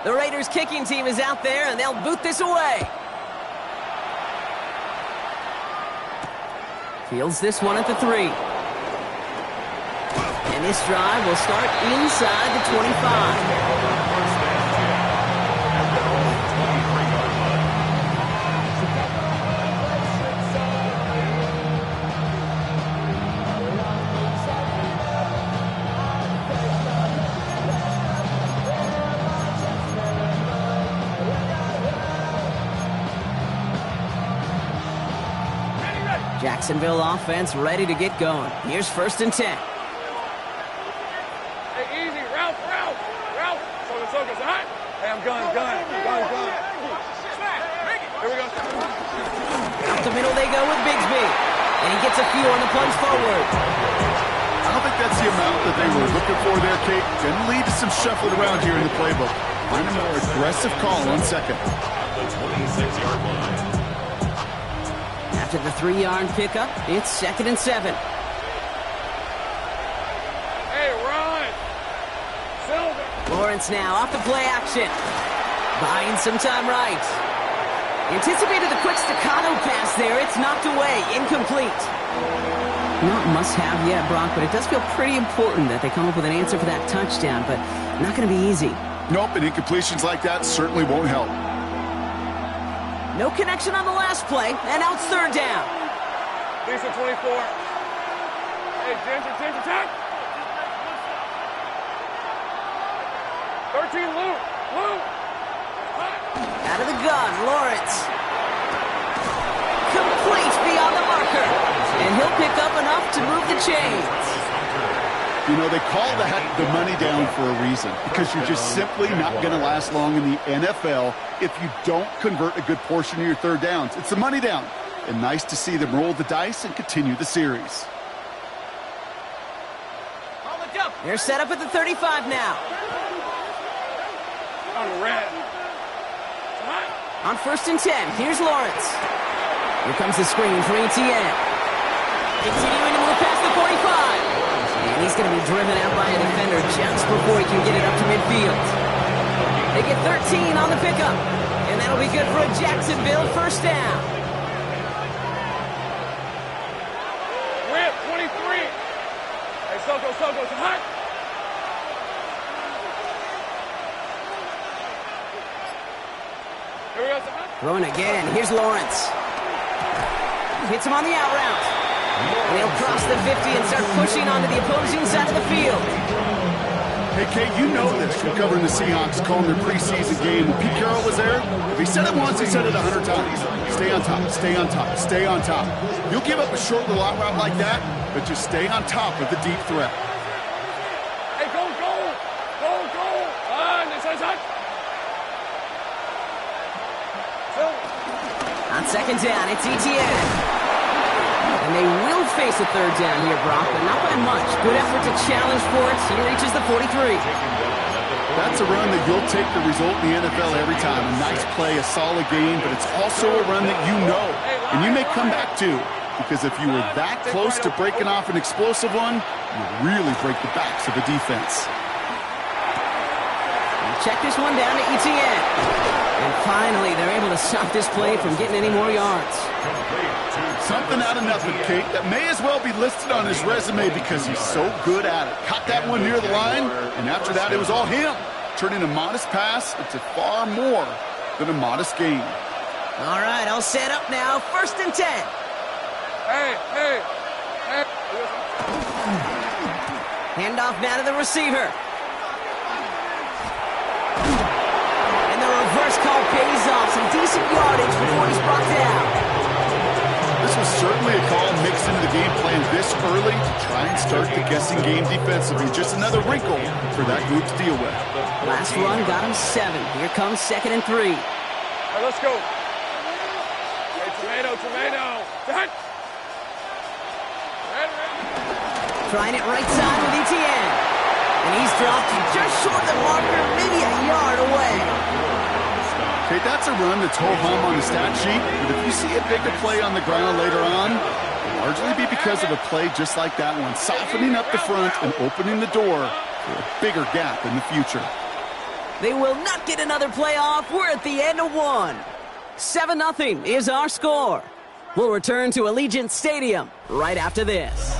The Raiders kicking team is out there, and they'll boot this away. Fields this one at the 3. And this drive will start inside the 25. Jacksonville offense ready to get going. Here's 1st and 10. Hey, easy. Ralph. Soga's hot. Hey, I'm gun. Here we go. Out the middle they go with Bigsby. And he gets a few on the plunge forward. I don't think that's the amount that they were looking for there, Kate. Going to lead to some shuffling around here in the playbook. Find a more aggressive call on 2nd. The 26-yard line. After the 3-yard pickup, it's 2nd and 7. Hey, Ron. Silver. Lawrence now off the play action. Buying some time right. Anticipated the quick staccato pass there. It's knocked away. Incomplete. Not must-have yet, Brock, but it does feel pretty important that they come up with an answer for that touchdown, but not going to be easy. Nope, and incompletions like that certainly won't help. No connection on the last play, and now it's 3rd down. Decent 24. Hey, Ginger, attack. 13, Lou. Out of the gun, Lawrence. Complete beyond the marker. And he'll pick up enough to move the chains. You know, they call that the money down for a reason, because you're just simply not going to last long in the NFL if you don't convert a good portion of your 3rd downs. It's the money down. And nice to see them roll the dice and continue the series. They're set up at the 35 now. On red. On 1st and 10, here's Lawrence. Here comes the screen for Etienne. Continuing to move past the 45. And he's going to be driven out by a defender just before he can get it up to midfield. They get 13 on the pickup. And that'll be good for a Jacksonville 1st down. Rip, 23. Hey, Soko's hot. Here we go, Throwing again. Here's Lawrence. Hits him on the out route. And he'll cross the 50 and start pushing onto the opposing side of the field. Hey, Kate, you know this from covering the Seahawks, calling their preseason game. When Pete Carroll was there, if he said it once, he said it 100 times. Stay on top, stay on top, stay on top. You'll give up a short little out route like that, but just stay on top of the deep threat. Hey, go. This is hot. On 2nd down, it's Etienne. And they will face a 3rd down here, Brock, but not by much. Good effort to challenge for it. He reaches the 43. That's a run that you'll take the result in the NFL every time. A nice play, a solid game, but it's also a run that you know. And you may come back to, because if you were that close to breaking off an explosive one, you really break the backs of the defense. Check this one down to Etienne. And finally, they're able to stop this play from getting any more yards. Something out of nothing, Kate, that may as well be listed on his resume because he's so good at it. Caught that one near the line, and after that, it was all him. Turning a modest pass into far more than a modest gain. All right, all set up now. 1st and 10. Hey. Handoff now to the receiver. And the reverse call pays off. Some decent yardage before he's brought down. This was certainly a call mixed into the game plan this early to try and start the guessing game defensively. Just another wrinkle for that group to deal with. Last run got him 7. Here comes 2nd and 3. All right, let's go. Hey, tomato. Done. Trying it right side with Etienne. And he's dropped just short of the marker, maybe a yard away. Okay, that's a run that's ho-hum on the stat sheet, but if you see a bigger play on the ground later on, it'll largely be because of a play just like that one, softening up the front and opening the door for a bigger gap in the future. They will not get another playoff. We're at the end of one. 7-0 is our score. We'll return to Allegiant Stadium right after this.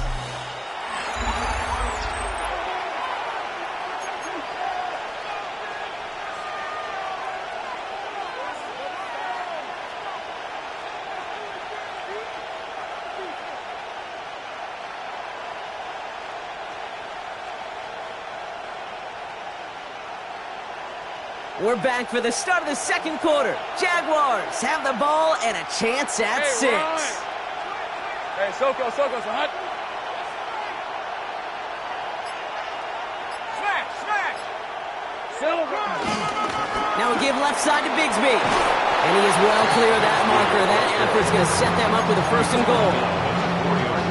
We're back for the start of the second quarter. Jaguars have the ball and a chance at 6. Hey, Soko, son. Smash! Silver! Now we give left side to Bigsby. And he is well clear of that marker. That effort's going to set them up with a 1st and goal.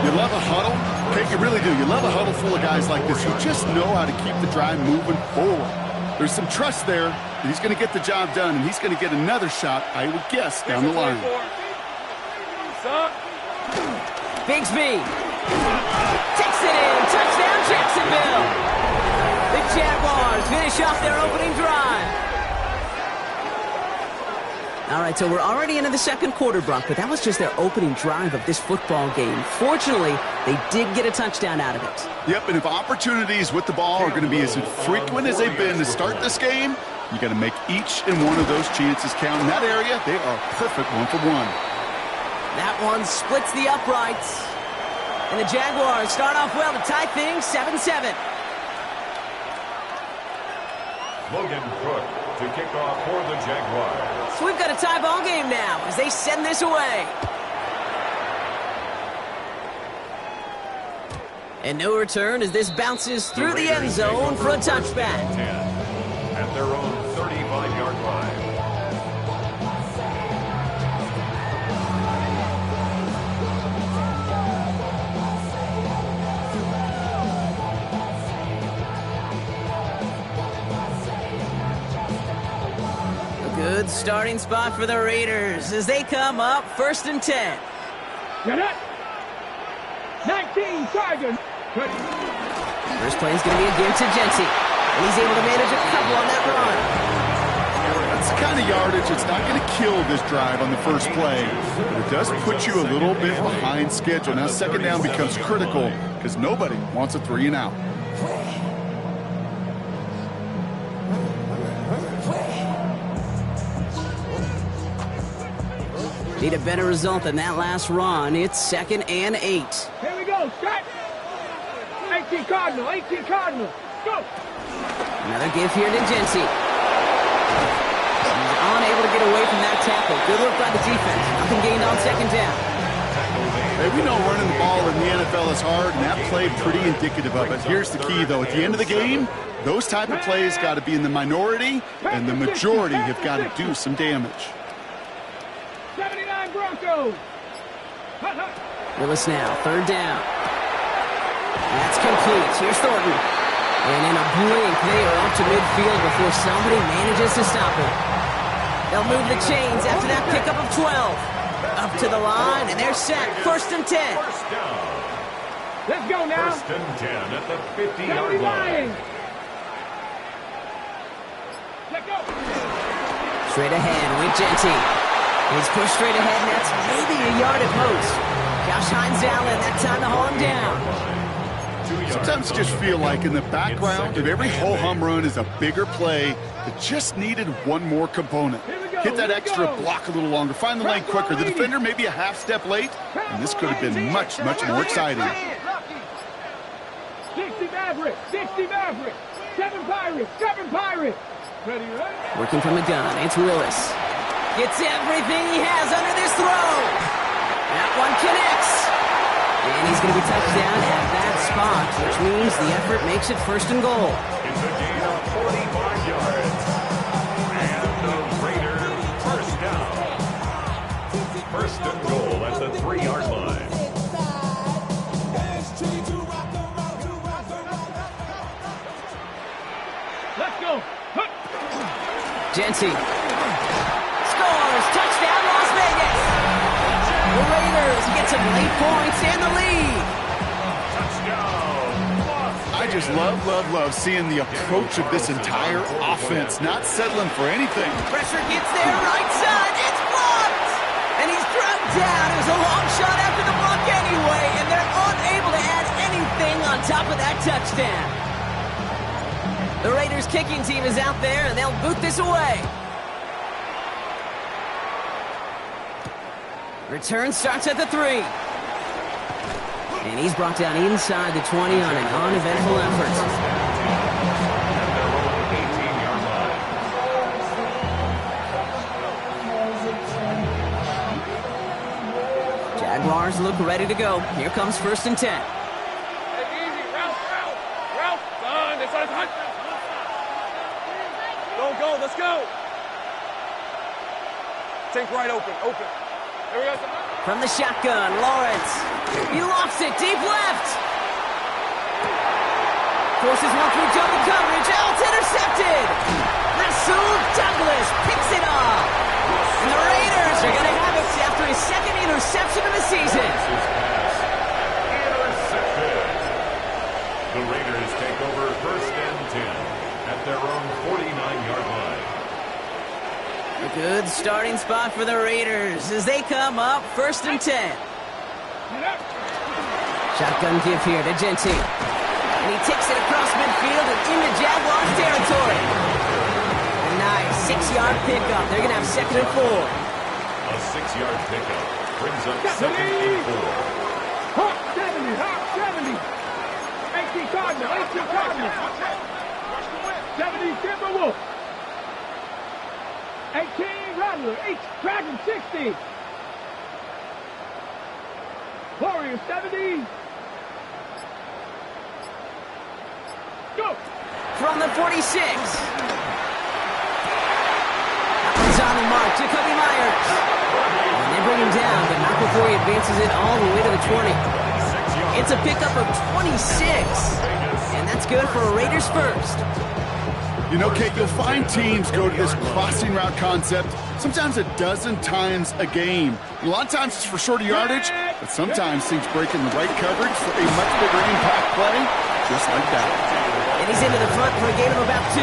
You love a huddle? Okay, you really do. You love a huddle full of guys like this who just know how to keep the drive moving forward. There's some trust there. He's going to get the job done, and he's going to get another shot, I would guess, down the line. Bigsby takes it in. Touchdown, Jacksonville. The Jaguars finish off their opening drive. All right, so we're already into the second quarter, Brock, but that was just their opening drive of this football game. Fortunately, they did get a touchdown out of it. Yep, and if opportunities with the ball are going to be as frequent as they've been to start this game, you got to make each and one of those chances count. In that area, they are perfect 1-for-1. That one splits the uprights. And the Jaguars start off well to tie things 7-7. Logan Cook to kick off for the Jaguars. So we've got a tie ball game now as they send this away. And no return as this bounces through the end zone for a touchback. 10 at their own 35-yard line. Good starting spot for the Raiders as they come up 1st and 10. Get it! 19 Tigers! First play is going to be a give to Jency. And he's able to manage a couple on that run. That's the kind of yardage that's not going to kill this drive on the first play. But it does put you a little bit behind schedule. Now second down becomes critical because nobody wants a 3 and out. Need a better result than that last run. It's 2nd and 8. Here we go, start! 18 Cardinal, go! Another give here to Jency. He's unable to get away from that tackle. Good look by the defense. Nothing gained on 2nd down. Hey, we know running the ball in the NFL is hard, and that play pretty indicative of it. Here's the key, though. At the end of the game, those type of plays got to be in the minority, and the majority have got to do some damage. 79 Broncos! Willis now, 3rd down. That's complete. Here's Thornton. And in a blink, they are up to midfield before somebody manages to stop it. They'll move the chains after that pickup of 12. Up to the line, and they're set. 1st and 10. First down. Let's go now! 1st and 10 at the 50-yard line. Let's go! Straight ahead with Jency. He's pushed straight ahead, and that's maybe a yard at most. Josh Hines Allen, that time to haul him down. Sometimes just feel like in the background of every ho-hum run is a bigger play that just needed one more component. Hit that extra block a little longer, find the lane quicker. The defender maybe a half step late, and this could have been much, much more exciting. 60 Maverick, 7 Pirates. Ready? Working from the gun, it's Willis. Gets everything he has under this throw. That one connects. And he's going to be touched down at that spot, which means the effort makes it 1st and goal. It's a gain of 45 yards. And the Raiders first down. 1st and goal at the 3-yard line. Let's go! Jency scores. Touchdown, Las Vegas. The Raiders get some late points and the lead. Touchdown, Las I I just love seeing the approach of this entire offense, not settling for anything. Pressure gets there, right side, it's blocked! And he's drugged down. It was a long shot after the block anyway, and they're unable to add anything on top of that touchdown. The Raiders kicking team is out there, and they'll boot this away. Return starts at the 3. And he's brought down inside the 20 on an uneventful effort. At their own 18-yard line. Jaguars look ready to go. Here comes 1st and 10. Hey, easy. Ralph. Son, it's on hot. Go. Let's go. Take right open. Here we go. From the shotgun, Lawrence. He lofts it deep left. Forces one through double coverage. Oh, it's intercepted. Rasul Douglas picks it off. And the Raiders are going to have it after his 2nd interception of the season. Intercepted. The Raiders take over 1st and 10 at their own 49-yard line. A good starting spot for the Raiders as they come up 1st and 10. Shotgun give here to Genty. And he takes it across midfield and into Jaguars territory. A nice 6-yard pickup. They're going to have 2nd and 4. A 6-yard pickup brings up 2nd and 4. Hawk 70. 18 Cardinal. 70 Timberwolf. 18 Rattler. Dragon 60. Warrior 70. Go. From the 46. That one's on the mark. Jacoby Myers. And they bring him down, but not before he advances it all the way to the 20. It's a pickup of 26. And that's good for a Raiders first. You know, Kate, you'll find teams go to this crossing route concept sometimes a dozen times a game. A lot of times it's for shorter yardage, but sometimes teams break in the right coverage for a much bigger impact play, just like that. And he's into the front for a gain of about 2.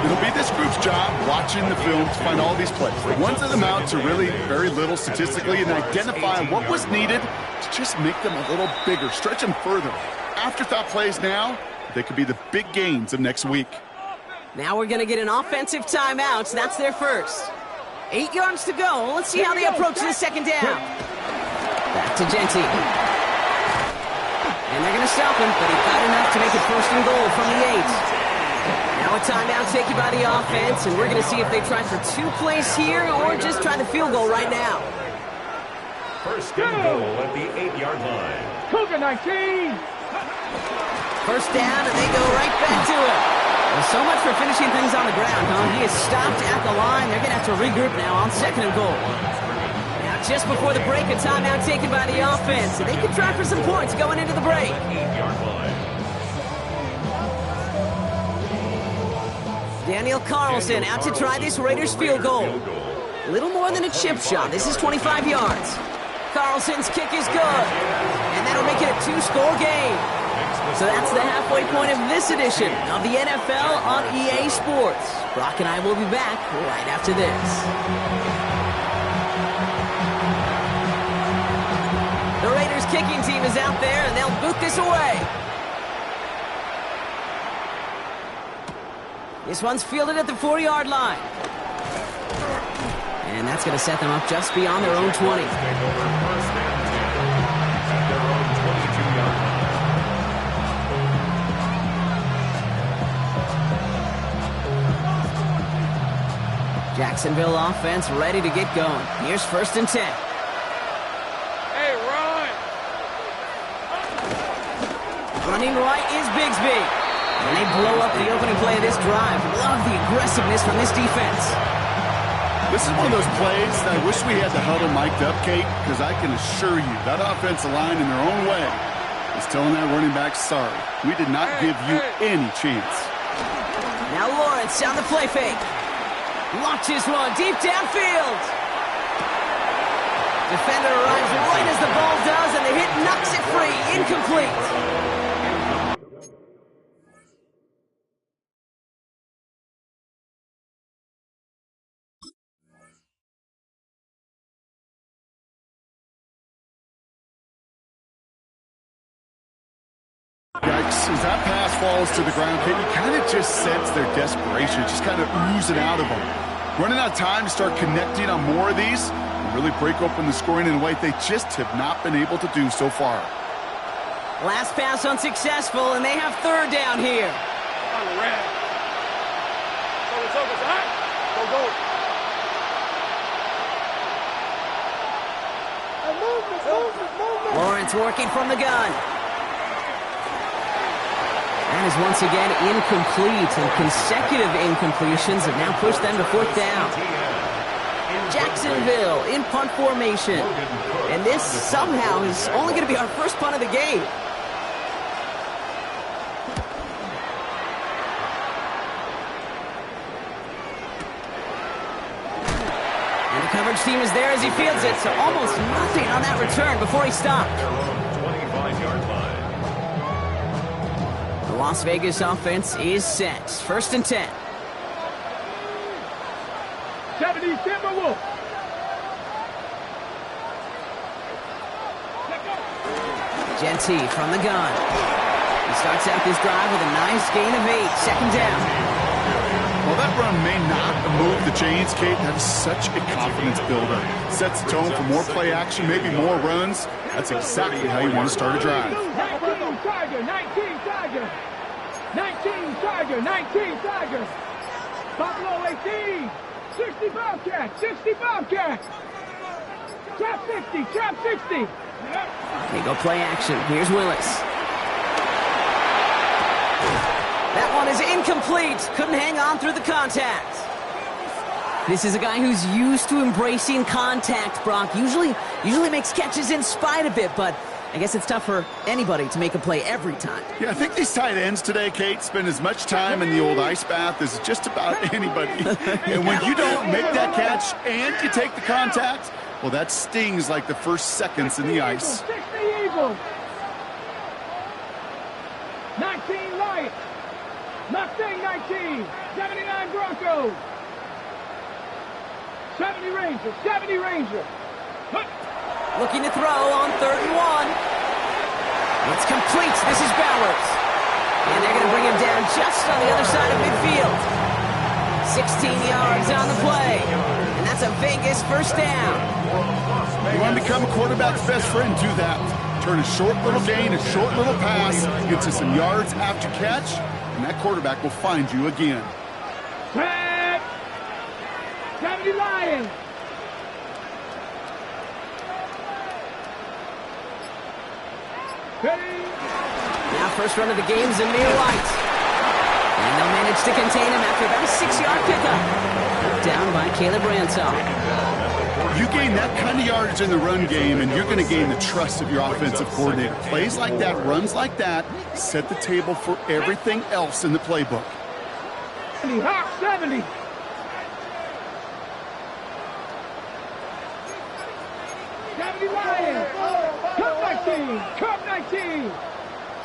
It'll be this group's job watching the film to find all these plays. One to them out to really very little statistically and identify what was needed to just make them a little bigger, stretch them further. Afterthought plays now, they could be the big gains of next week. Now we're going to get an offensive timeout. So that's their first. 8 yards to go. Let's see how they approach the 2nd down. Back to Genty. And they're going to stop him, but he got enough to make it 1st and goal from the 8. Now a timeout taken by the offense, and we're going to see if they try for 2 plays here or just try the field goal right now. 1st and goal at the 8-yard line. Cougar 19. 1st down, and they go right back to it. Well, so much for finishing things on the ground, huh? He is stopped at the line. They're going to have to regroup now on 2nd and goal. Now, just before the break, a timeout taken by the offense. And they can try for some points going into the break. 8-yard line. Daniel Carlson out to try this Raiders field goal. A little more than a chip shot. This is 25 yards. Carlson's kick is good. And that'll make it a 2-score game. So that's the halfway point of this edition of the NFL on EA Sports. Brock and I will be back right after this. The Raiders kicking team is out there, and they'll boot this away. This one's fielded at the 4-yard line. And that's going to set them up just beyond their own 20. Jacksonville offense ready to get going. Here's 1st and 10. Hey, run! Running right is Bigsby. And they blow up the opening play of this drive. Love the aggressiveness from this defense. This is one of those plays that I wish we had the huddle mic'd up, Kate, because I can assure you that offensive line in their own way is telling that running back, sorry, we did not give you any chance. Now Lawrence on the play fake. Launches one deep downfield. Defender arrives right as the ball does, and the hit knocks it free. Incomplete. looks as that pass falls to the ground, Kate, you kind of just sense their desperation, just kind of oozing out of them. Running out of time to start connecting on more of these and really break open the scoring in a way they just have not been able to do so far. Last pass unsuccessful, and they have third down here. On the red. Go. Lawrence working from the gun. That is once again incomplete, and consecutive incompletions have now pushed them to fourth down. Jacksonville in punt formation. And this somehow is only going to be our first punt of the game. And the coverage team is there as he fields it, so almost nothing on that return before he stopped. Their own 25-yard line. The Las Vegas offense is set. 1st and 10. 70 Timberwolves. Genty from the gun. He starts out this drive with a nice gain of 8. 2nd down. Well, that run may not move the chains, Kate. That's such a confidence builder. Sets the tone for more play action, maybe more runs. That's exactly how you want to start a drive. 19 Tiger, 19 Tiger. 19 Tiger, 19 Tiger. Buffalo 18. 60 Bobcat, 60 Bobcat. Trap 60, trap 60. They go play action. Here's Willis. That one is incomplete. Couldn't hang on through the contact. This is a guy who's used to embracing contact, Brock. Usually makes catches in spite of it, but I guess it's tough for anybody to make a play every time. Yeah, I think these tight ends today, Kate, spend as much time in the old ice bath as just about anybody. And when you don't make that catch and you take the contact, well, that stings like the first seconds in the ice. 60 Eagles. 19 Lions. Mustang 19. 79 Broncos. 70 Rangers. 70 Rangers. Looking to throw on 3rd and 1. It's complete. This is Bowers. And they're going to bring him down just on the other side of midfield. 16 yards on the play. And that's a Vegas 1st down. You want to become a quarterback's best friend, do that. Turn a short little gain, a short little pass, get to some yards after catch, and that quarterback will find you again. Tag. 70 Lions. Now first run of the game is Amir White. And they'll manage to contain him after about a 6-yard pickup. Down by Caleb Ransaw. You gain that kind of yardage in the run game, and you're going to gain the trust of your offensive coordinator. Plays like that, runs like that, set the table for everything else in the playbook. 70 Hawk 70. Lions. Cup 19. Cup 19.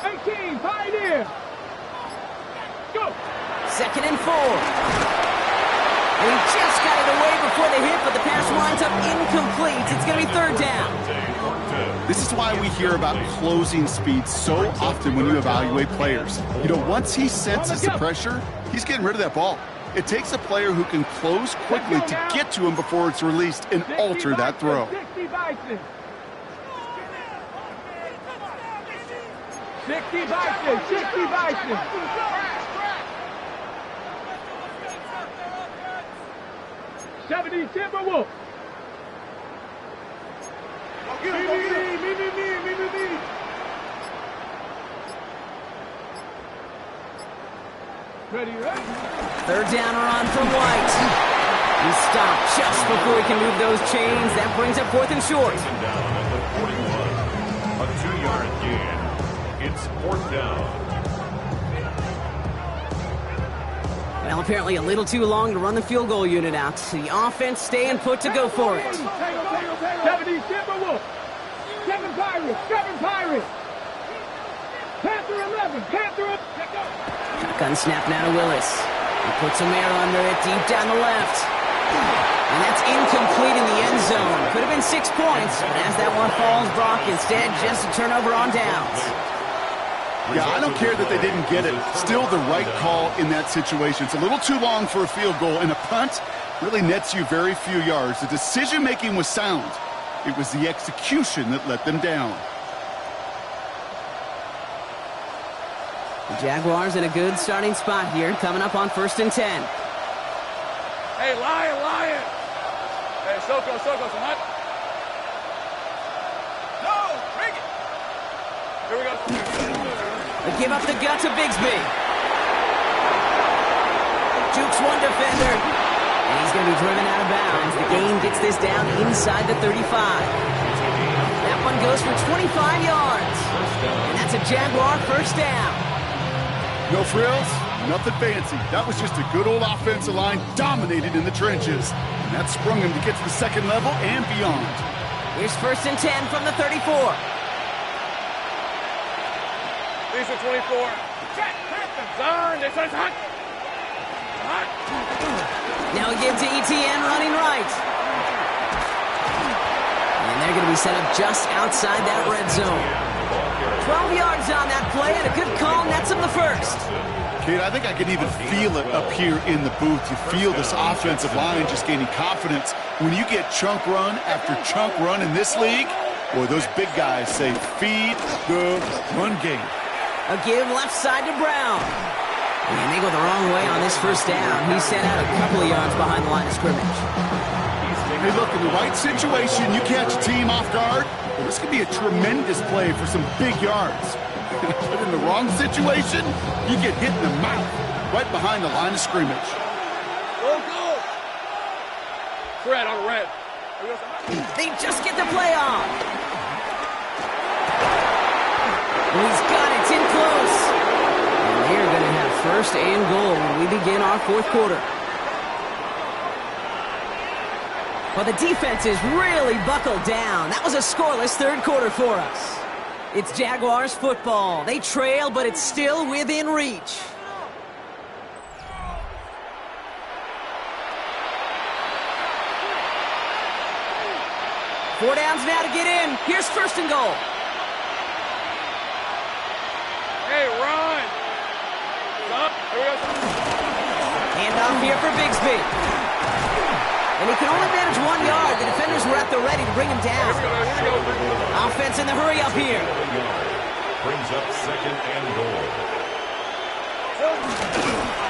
18. Pioneer. Go. 2nd and 4. And he just got it away before the hit, but the pass winds up incomplete. It's going to be 3rd down. This is why we hear about closing speed so often when you evaluate players. You know, once he senses the pressure, he's getting rid of that ball. It takes a player who can close quickly to get to him before it's released and alter that throw. 60 Bison. 60 Bison. 60 Bison. 70 Timberwolves. Me. Ready. 3rd down run from White. He stopped just before he can move those chains. That brings up 4th and short. Down at the 41. A 2-yard gain. It's 4th down. Well, apparently a little too long to run the field goal unit out. The offense staying put to go for it. 70 Timberwolves. 7 Pirates. 7 Pirates. Panther 11. Panther 11. Gun snap now to Willis. He puts Amir under it deep down the left. And that's incomplete in the end zone. Could have been 6 points, but as that one falls, Brock instead just a turnover on downs. Yeah, I don't care that they didn't get it. Still the right call in that situation. It's a little too long for a field goal, and a punt really nets you very few yards. The decision-making was sound. It was the execution that let them down. The Jaguars in a good starting spot here, coming up on 1st and 10. Hey, Lion! Hey, Soko, some hot. No, bring it! Here we go. They give up the gut to Bigsby. Jukes one defender. And he's going to be driven out of bounds. The game gets this down inside the 35. That one goes for 25 yards. And that's a Jaguar first down. No frills, nothing fancy. That was just a good old offensive line dominated in the trenches. And that sprung him to get to the second level and beyond. Here's 1st and 10 from the 34. These are 24. Zone, this is hot. Now he gives to ETN running right. And they're going to be set up just outside that red zone. 12 yards on that play, and a good call nets him the first. Kid, I think I can even feel it up here in the booth. You feel this offensive line just gaining confidence. When you get chunk run after chunk run in this league, boy, those big guys say, feed the run game. A give left side to Brown. And they go the wrong way on this first down. He's sent out a couple of yards behind the line of scrimmage. Hey, look, in the right situation, you catch a team off guard, well, this could be a tremendous play for some big yards. But in the wrong situation, you get hit in the mouth right behind the line of scrimmage. Go! Fred on red. They just get the play on. He's got it. It's in close. And they're going to have 1st and goal when we begin our 4th quarter. Well, the defense is really buckled down. That was a scoreless 3rd quarter for us. It's Jaguars football. They trail, but it's still within reach. Four downs now to get in. Here's 1st and goal. Hey, run! Here we go. Hand off here for Bigsby. And he can only manage 1 yard. The defenders were at the ready to bring him down. Here we go. Offense in the hurry up here. Brings up 2nd and goal.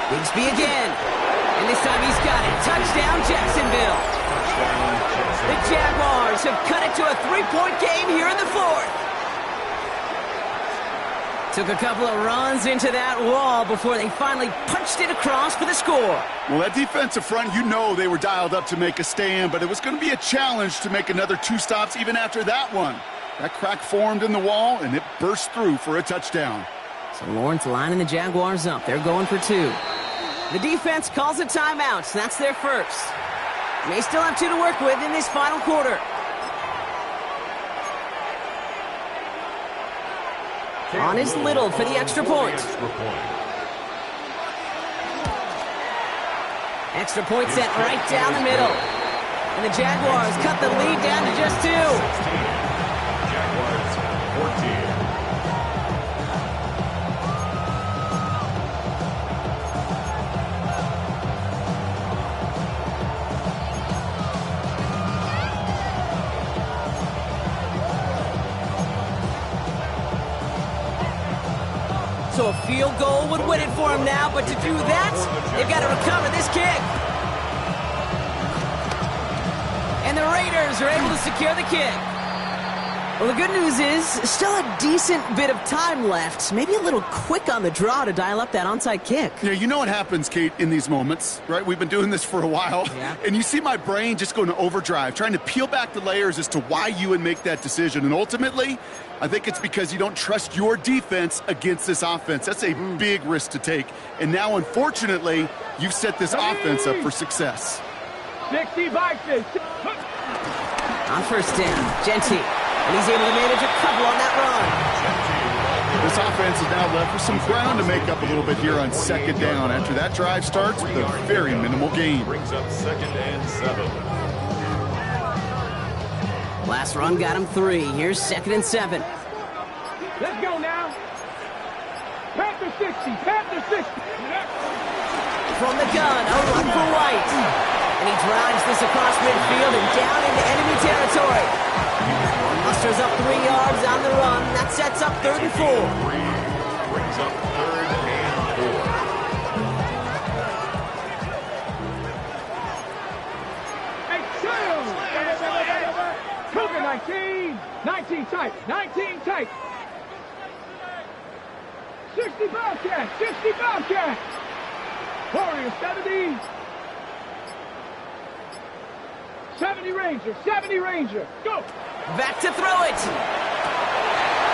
Bigsby again. And this time he's got it. Touchdown, Jacksonville. The Jaguars have cut it to a 3-point game here in the 4th. Took a couple of runs into that wall before they finally punched it across for the score. Well, that defensive front, you know they were dialed up to make a stand, but it was going to be a challenge to make another 2 stops even after that one. That crack formed in the wall, and it burst through for a touchdown. So Lawrence lining the Jaguars up. They're going for 2. The defense calls a timeout, so that's their first. They still have 2 to work with in this final quarter. On is Little for the extra point. Extra point set right down the middle. And the Jaguars cut the lead down to just 2. Jaguars 14. So a field goal would win it for him now, but to do that, they've got to recover this kick. And the Raiders are able to secure the kick. Well, the good news is, still a decent bit of time left. Maybe a little quick on the draw to dial up that onside kick. Yeah, you know what happens, Kate, in these moments, right? We've been doing this for a while. Yeah. And you see my brain just going to overdrive, trying to peel back the layers as to why you would make that decision. And ultimately, I think it's because you don't trust your defense against this offense. That's a big risk to take. And now, unfortunately, you've set this offense up for success. 60 boxes. On first down, Genty. And he's able to manage a couple on that run. This offense is now left with some ground to make up a little bit here on 2nd down after that drive starts with a very minimal gain. Brings up 2nd and 7. Last run got him 3. Here's 2nd and 7. Let's go now. Panther 60. From the gun, a run for White. And he drives this across midfield and down into enemy territory. Musters up 3 yards on the run. That sets up 3rd and 4. Brings up 3rd and 4. Cougar 19. 19 tight. 19 tight. 60 Bobcat. 60 Bobcat. Warrior 70. 70 Ranger. 70 Ranger. Go. Back to throw it.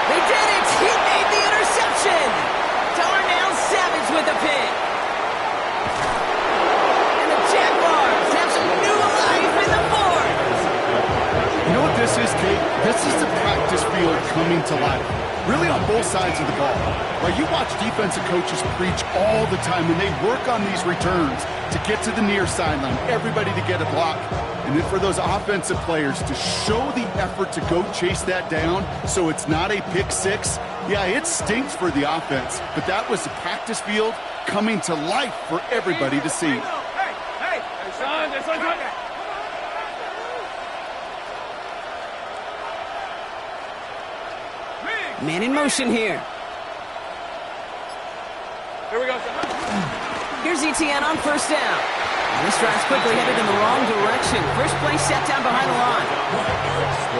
They did it. He made the interception. Darnell Savage with the pick. And the Jaguars have some new life in the fourth. You know what this is, Kate? This is the practice field coming to life. Really on both sides of the ball. Right, you watch defensive coaches preach all the time when they work on these returns to get to the near sideline, everybody to get a block. And then for those offensive players to show the effort to go chase that down so it's not a pick six. Yeah, it stinks for the offense, but that was the practice field coming to life for everybody to see. Hey, son, this one's good. Man in motion here. Here we go, son. Here's Etienne on 1st down. And this drive's quickly headed in the wrong direction. First play set down behind the line.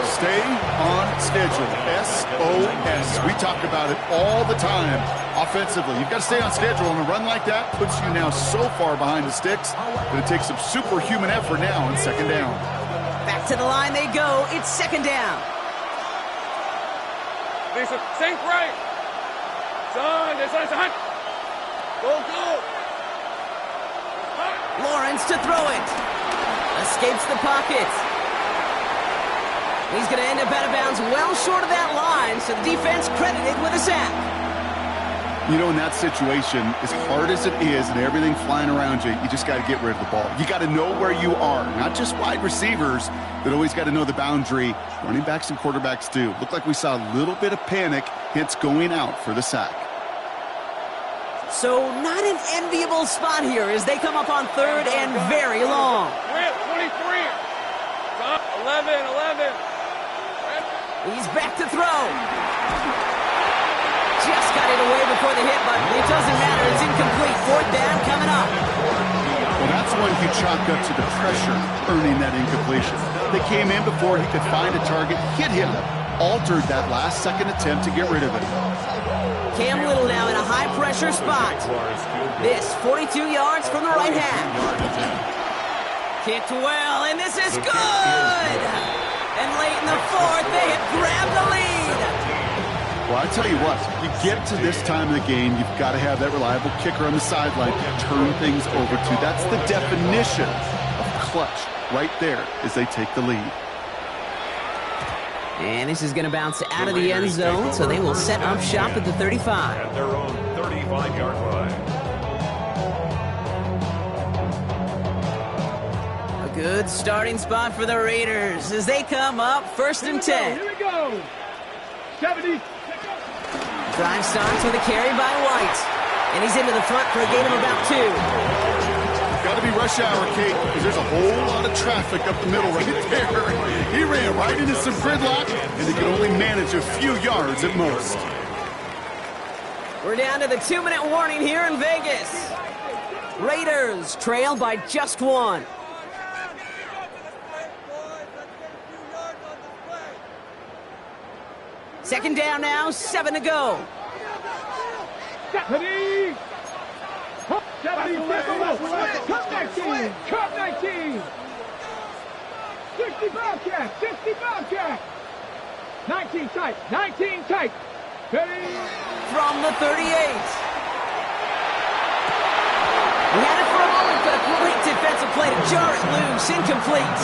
Stay on schedule. SOS. We talk about it all the time. Offensively, you've got to stay on schedule, and a run like that puts you now so far behind the sticks that it takes some superhuman effort now on 2nd down. Back to the line they go. It's 2nd down. Lisa, sink right. Son, this one's hot. Go. Lawrence to throw it. Escapes the pocket. He's going to end up out of bounds well short of that line, so the defense credited with a sack. You know, in that situation, as hard as it is and everything flying around you, you just got to get rid of the ball. You got to know where you are. Not just wide receivers that always got to know the boundary. Running backs and quarterbacks do. Looked like we saw a little bit of panic, hence going out for the sack. So not an enviable spot here as they come up on 3rd and very long. 23. 11. He's back to throw. Just got it away before the hit, but it doesn't matter. It's incomplete. 4th down coming up. Well, that's one you chalk up to the pressure earning that incompletion. They came in before he could find a target, hit him, altered that last-second attempt to get rid of it. Cam Little now in a high-pressure spot. This 42 yards from the right half. Kicked well, and this is good! And late in the 4th, they have grabbed the lead. Well, I tell you what, you get to this time of the game, you've got to have that reliable kicker on the sideline to turn things over to. That's the definition of clutch right there as they take the lead. And this is going to bounce out of the end zone, so they will set up shop at the 35. At their own 35-yard line. A good starting spot for the Raiders as they come up 1st and 10. Here we go. 70. Drive starts with a carry by White. And he's into the front for a gain of about 2. Got to be rush hour, Kate, because there's a whole lot of traffic up the middle right there. He ran right into some gridlock, and he could only manage a few yards at most. We're down to the 2-minute warning here in Vegas. Raiders trail by just 1. Second down now, 7 to go. 70. 70. Cut 19. Cut 19. 60 Bobcat. 60 Bobcat. 19 tight. 19 tight. Ready. From the 38. We had it for a moment, but a great defensive play to jar it loose. Incomplete.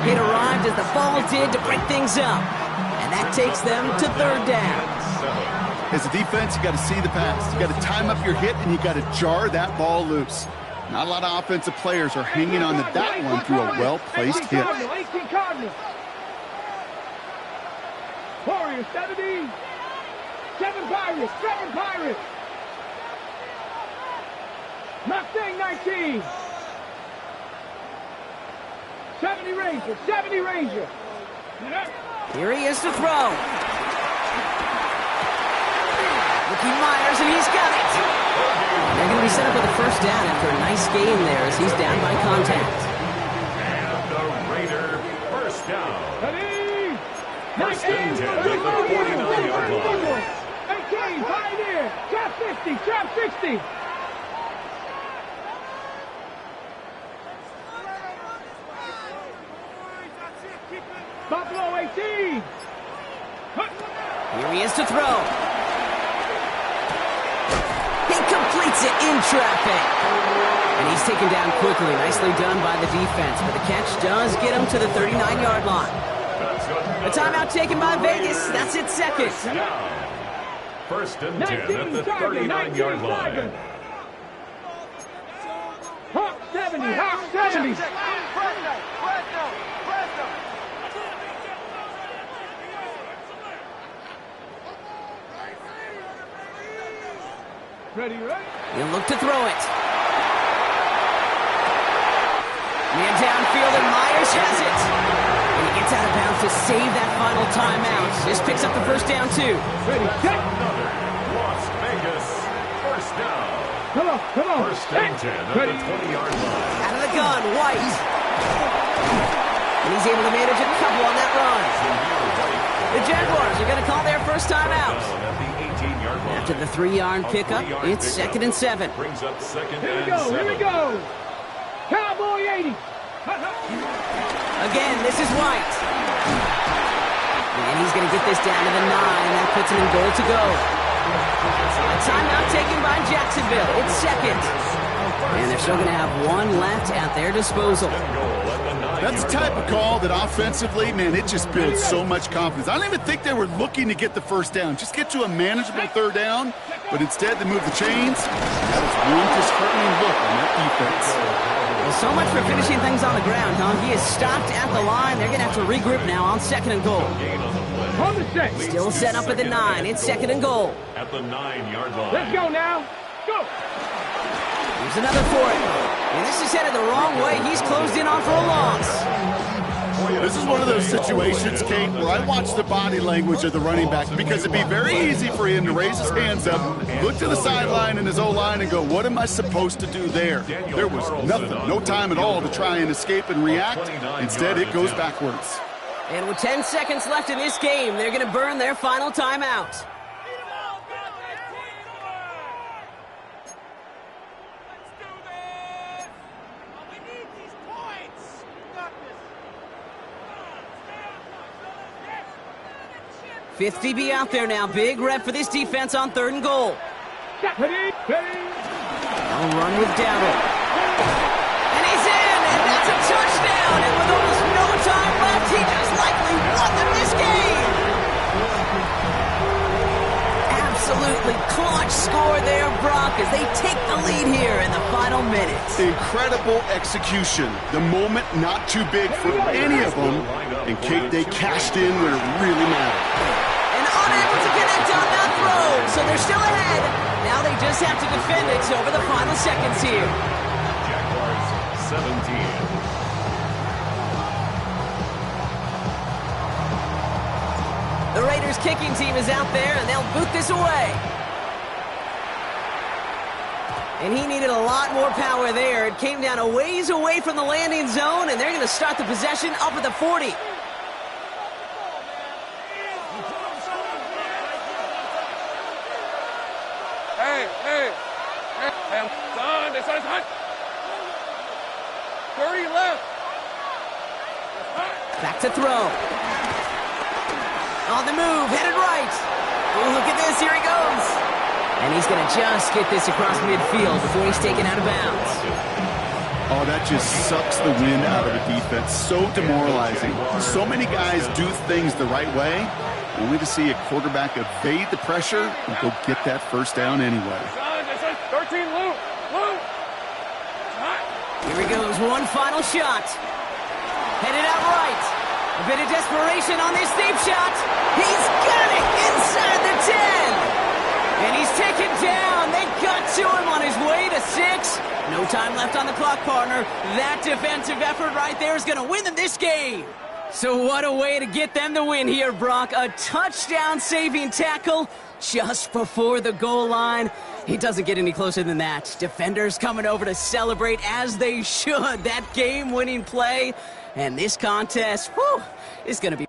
It arrived as the ball did to break things up. And that takes them to 3rd down. As a defense, you got to see the pass. You got to time up your hit, and you got to jar that ball loose. Not a lot of offensive players are hanging on to that one through a well-placed hit. 18 Cardinals. Warriors 70. 7 Pirates. 7 Pirates. Mustang 19. 70 Ranger, 70 Ranger. Here he is to throw. Ricky Myers, and he's got it. They're going to be set up with a first down after a nice game there as he's down by contact. And the Raider first down. Ready? First and 10 at the 49-yard line. 18, Pioneer. Trap 50, trap 60. Buffalo 18. Here he is to throw. He completes it in traffic. And he's taken down quickly. Nicely done by the defense. But the catch does get him to the 39-yard line. A timeout taken by Vegas. That's its second. First and 10 at the 39-yard line. Hawk 70, Hawk 70. Ready, ready? He'll look to throw it. Man downfield, and Myers has it. And he gets out of bounds to save that final timeout. This picks up the first down, too. Ready, set. Another Las Vegas first down. Come on, come on. First and 10 at Ready. the 20-yard line. Out of the gun, White. And he's able to manage a couple on that run. The Jaguars are going to call their first timeout. At the 18-yard line. After the 3-yard pickup, it's second and 7. Brings up second Here we and go, 7. here we go. Cowboy 80. Again, this is White. And he's going to get this down to the 9. That puts him in goal to go. A timeout taken by Jacksonville. It's second. And they're still going to have one left at their disposal. That's the type of call that offensively, man, it just builds so much confidence. I don't even think they were looking to get the first down. Just get to a manageable third down, but instead they move the chains. That was one disheartening look on that defense. Well, so much for finishing things on the ground, huh? He is stopped at the line. They're going to have to regroup now on second and goal. On the set. Still set up at the 9. It's second and goal. At the 9-yard line. Let's go now. Go. Here's another for it. And this is headed the wrong way. He's closed in on for a loss. This is one of those situations, Kate, where I watch the body language of the running back because it'd be very easy for him to raise his hands up, look to the sideline in his O-line and go, what am I supposed to do there? There was nothing, no time at all to try and escape and react. Instead, it goes backwards. And with 10 seconds left in this game, they're going to burn their final timeout. Fifth DB out there now. Big rep for this defense on third and goal. Ready, ready. They'll run with Darrell. And he's in, and that's a touchdown. And with almost no time left, he just likely won them this game. Absolutely clutch score there, Brock, as they take the lead here in the final minutes. Incredible execution. The moment not too big for any of them. And Kate, they cashed in when it really mattered. Unable to connect on that throw, so they're still ahead. Now they just have to defend it over the final seconds here. Jaguars 17. The Raiders kicking team is out there, and they'll boot this away. And he needed a lot more power there. It came down a ways away from the landing zone, and they're going to start the possession up at the 40. Curry left. Back to throw. On the move, headed right. Oh, look at this, here he goes. And he's going to just get this across midfield before he's taken out of bounds. Oh, that just sucks the wind out of the defense. So demoralizing. So many guys do things the right way, only to see a quarterback evade the pressure and go get that first down anyway. 13, Lou. Here he goes, one final shot. Headed out right. A bit of desperation on this deep shot. He's got it inside the 10. And he's taken down. They got to him on his way to 6. No time left on the clock, partner. That defensive effort right there is going to win them this game. So what a way to get them the win here, Brock. A touchdown-saving tackle just before the goal line. He doesn't get any closer than that. Defenders coming over to celebrate as they should. That game-winning play. And this contest, whew, is going to be